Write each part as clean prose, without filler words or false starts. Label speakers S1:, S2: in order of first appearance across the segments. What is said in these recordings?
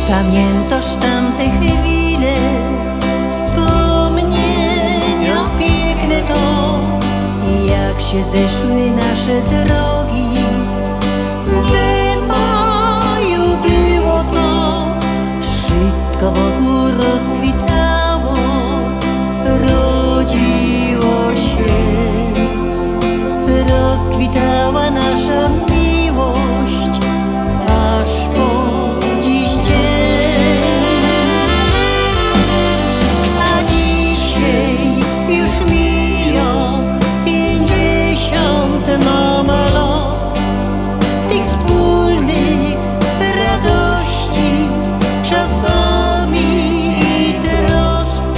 S1: Pamiętasz tamte chwile, wspomnienia piękne to, jak się zeszły nasze drogi. We maju było to, wszystko wokół rozkwitało, rodziło się, rozkwitała nasza miłość, aż po dziś dzień. A dzisiaj już mija 50 nam lat tych wspólnych radości, czasami i trosk.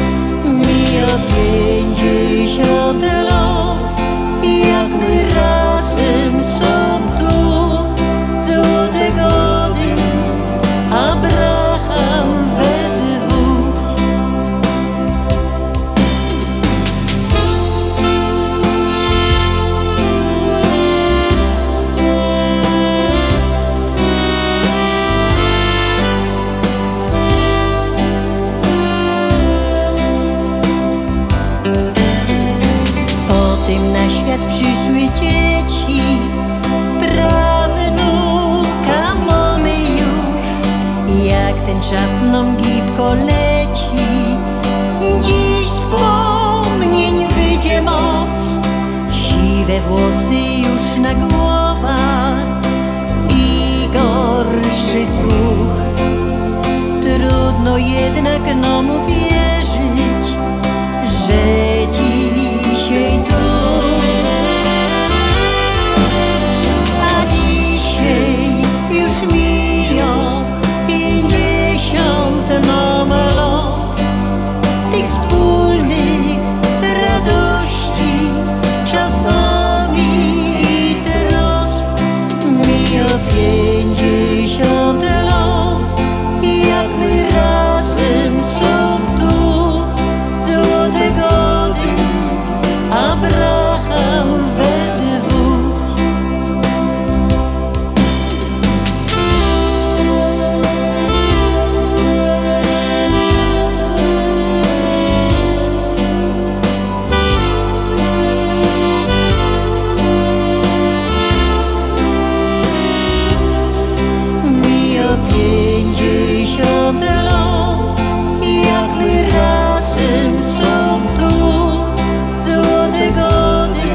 S1: Mija 50 lat, jak my razem są tu. Złote gody, Abraham we dwóch. Potem na świat przyszły dzieci, prawnukka mamy już. Jak ten czas nam gibko leci, dziś wspomnień będzie moc. Siwe włosy już na głowach i gorszy słuch. Trudno jednak nam uwierzyć, że dzisiaj tu. A dzisiaj już mija 50 nam lat tych wspólnych radości, czasami i trosk. Mija 50 lat, jak my razem są tu. Złote gody, Abraham we dwóch. Mija 50 lat, jak my razem są tu. Złote gody,